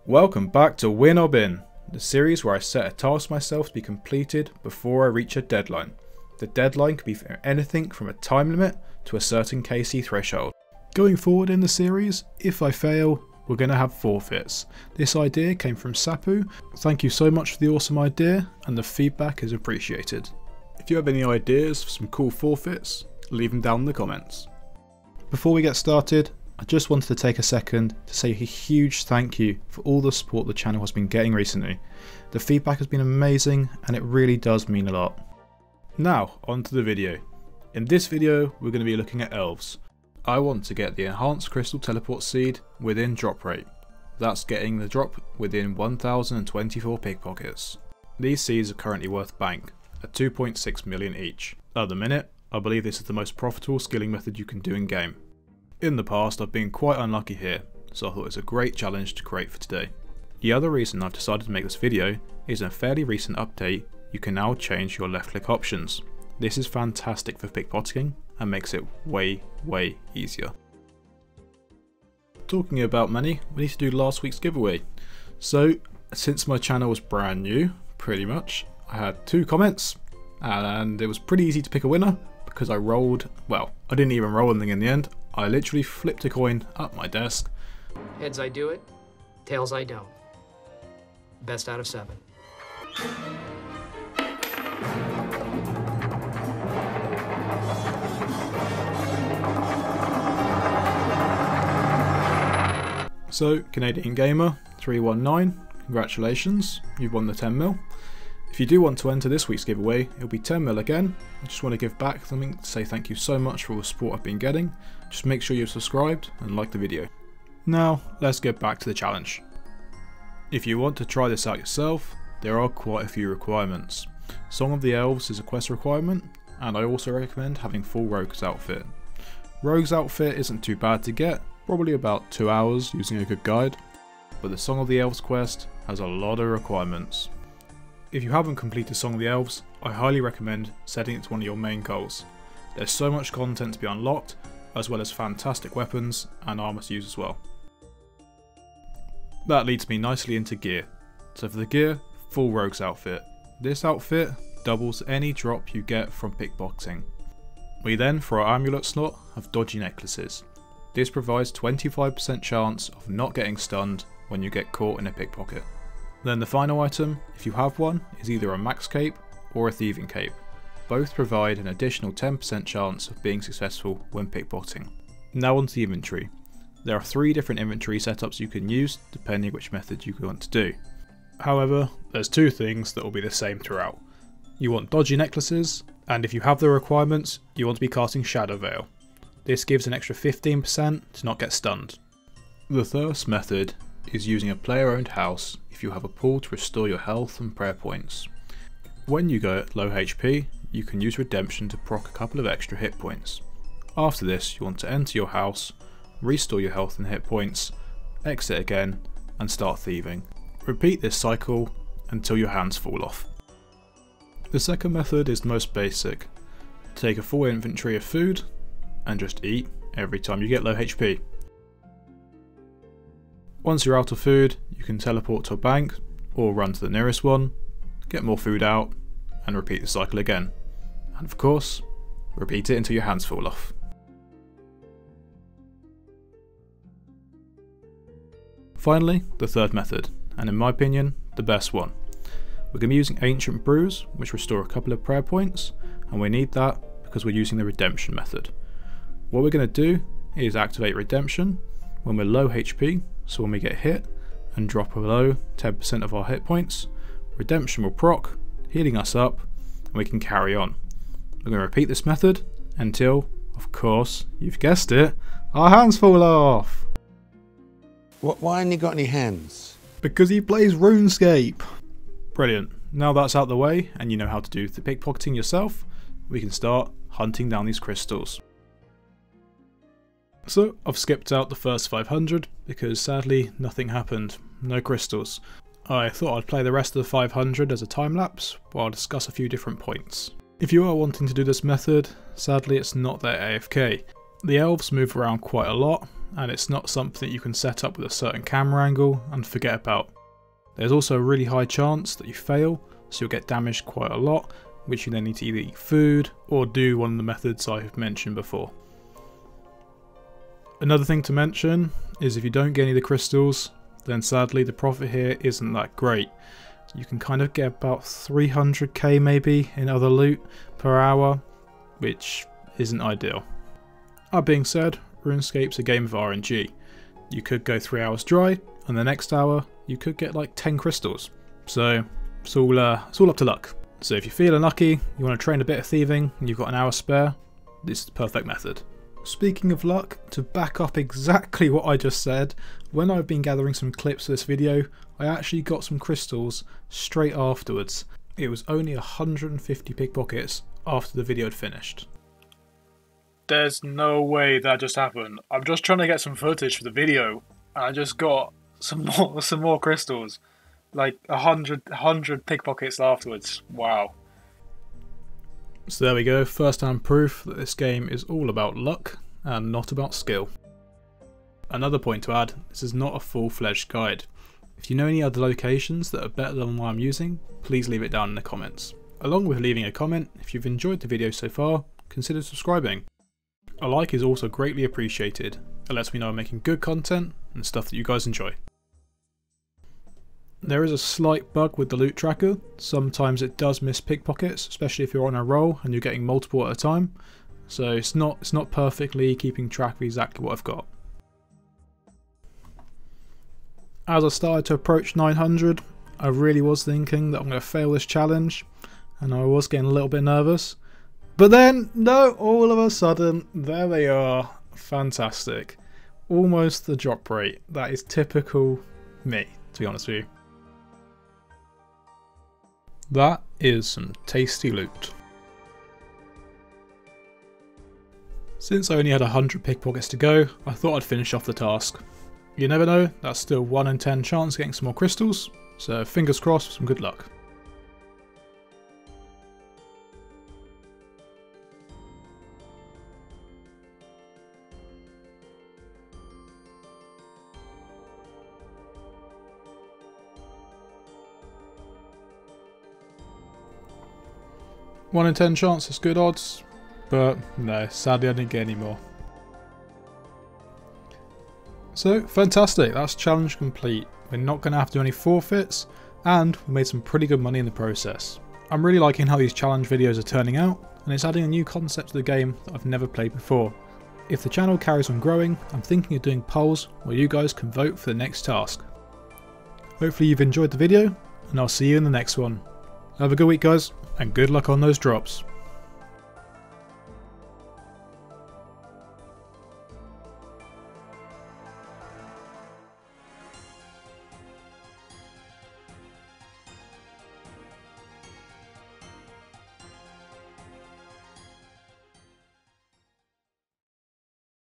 Welcome back to Win or Bin, the series where I set a task myself to be completed before I reach a deadline. The deadline could be for anything from a time limit to a certain KC threshold. Going forward in the series, if I fail, we're going to have forfeits. This idea came from Sapu. Thank you so much for the awesome idea, and the feedback is appreciated. If you have any ideas for some cool forfeits, leave them down in the comments. Before we get started, I just wanted to take a second to say a huge thank you for all the support the channel has been getting recently. The feedback has been amazing and it really does mean a lot. Now onto the video. In this video we're going to be looking at elves. I want to get the enhanced crystal teleport seed within drop rate. That's getting the drop within 1024 pickpockets. These seeds are currently worth bank at 2.6 million each. At the minute I believe this is the most profitable skilling method you can do in game. In the past I've been quite unlucky here, so I thought it was a great challenge to create for today. The other reason I've decided to make this video is in a fairly recent update you can now change your left click options. This is fantastic for pickpocketing and makes it way easier. Talking about money, we need to do last week's giveaway. So since my channel was brand new, pretty much, I had 2 comments and it was pretty easy to pick a winner because I rolled, well, I didn't even roll anything in the end. I literally flipped a coin up my desk. Heads I do it, tails I don't. Best out of 7. So, Canadian Gamer 319, congratulations, you've won the 10 mil. If you do want to enter this week's giveaway, it'll be 10 mil again. I just want to give back something to say thank you so much for all the support I've been getting. Just make sure you've subscribed and like the video. Now, let's get back to the challenge. If you want to try this out yourself, there are quite a few requirements. Song of the Elves is a quest requirement, and I also recommend having full Rogue's outfit. Rogue's outfit isn't too bad to get, probably about 2 hours using a good guide, but the Song of the Elves quest has a lot of requirements. If you haven't completed Song of the Elves, I highly recommend setting it to one of your main goals. There's so much content to be unlocked, as well as fantastic weapons and armor to use as well. That leads me nicely into gear. So for the gear, full Rogue's outfit. This outfit doubles any drop you get from pickpocketing. We then, for our amulet slot, have dodgy necklaces. This provides 25% chance of not getting stunned when you get caught in a pickpocket. Then the final item, if you have one, is either a max cape or a thieving cape. Both provide an additional 10% chance of being successful when pickpocketing. Now onto the inventory. There are 3 different inventory setups you can use depending which method you want to do. However, there's 2 things that will be the same throughout. You want dodgy necklaces, and if you have the requirements, you want to be casting Shadow Veil. This gives an extra 15% to not get stunned. The first method is using a player-owned house if you have a pool to restore your health and prayer points. When you go at low HP, you can use redemption to proc a couple of extra hit points. After this, you want to enter your house, restore your health and hit points, exit again, and start thieving. Repeat this cycle until your hands fall off. The second method is the most basic. Take a full inventory of food and just eat every time you get low HP. Once you're out of food, you can teleport to a bank or run to the nearest one, get more food out, and repeat the cycle again. And of course, repeat it until your hands fall off. Finally, the third method, and in my opinion, the best one. We're going to be using Ancient Brews, which restore a couple of prayer points, and we need that because we're using the redemption method. What we're going to do is activate redemption when we're low HP, so when we get hit and drop below 10% of our hit points, redemption will proc, healing us up, and we can carry on. We're going to repeat this method until, of course, you've guessed it, our hands fall off! Why haven't he got any hands? Because he plays RuneScape! Brilliant. Now that's out the way and you know how to do the pickpocketing yourself, we can start hunting down these crystals. So I've skipped out the first 500 because sadly nothing happened, no crystals. I thought I'd play the rest of the 500 as a time lapse while I discuss a few different points. If you are wanting to do this method, sadly it's not that AFK. The elves move around quite a lot and it's not something that you can set up with a certain camera angle and forget about. There's also a really high chance that you fail, so you'll get damaged quite a lot, which you then need to either eat food or do one of the methods I've mentioned before. Another thing to mention is if you don't get any of the crystals, then sadly the profit here isn't that great. You can kind of get about 300k maybe in other loot per hour, which isn't ideal. That being said, RuneScape's a game of RNG. You could go 3 hours dry, and the next hour you could get like 10 crystals. So it's all up to luck. So if you're feeling lucky, you want to train a bit of thieving, and you've got an hour spare, this is the perfect method. Speaking of luck, to back up exactly what I just said, when I've been gathering some clips for this video, I actually got some crystals straight afterwards. It was only 150 pickpockets after the video had finished. There's no way that just happened. I'm just trying to get some footage for the video, and I just got some more crystals. Like 100 pickpockets afterwards. Wow. So there we go, first-hand proof that this game is all about luck and not about skill. Another point to add, this is not a full-fledged guide. If you know any other locations that are better than what I'm using, please leave it down in the comments. Along with leaving a comment, if you've enjoyed the video so far, consider subscribing. A like is also greatly appreciated. It lets me know I'm making good content and stuff that you guys enjoy. There is a slight bug with the loot tracker. Sometimes it does miss pickpockets, especially if you're on a roll and you're getting multiple at a time. So it's not perfectly keeping track of exactly what I've got. As I started to approach 900, I really was thinking that I'm going to fail this challenge, and I was getting a little bit nervous. But then, no, all of a sudden, there they are. Fantastic. Almost the drop rate. That is typical me, to be honest with you. That is some tasty loot. Since I only had 100 pickpockets to go, I thought I'd finish off the task. You never know, that's still 1 in 10 chance of getting some more crystals, so fingers crossed for some good luck. One in 10 chance is good odds, but no, sadly I didn't get any more. So fantastic, that's challenge complete. We're not going to have to do any forfeits, and we made some pretty good money in the process. I'm really liking how these challenge videos are turning out, and it's adding a new concept to the game that I've never played before. If the channel carries on growing, I'm thinking of doing polls where you guys can vote for the next task. Hopefully you've enjoyed the video, and I'll see you in the next one. Have a good week guys, and good luck on those drops.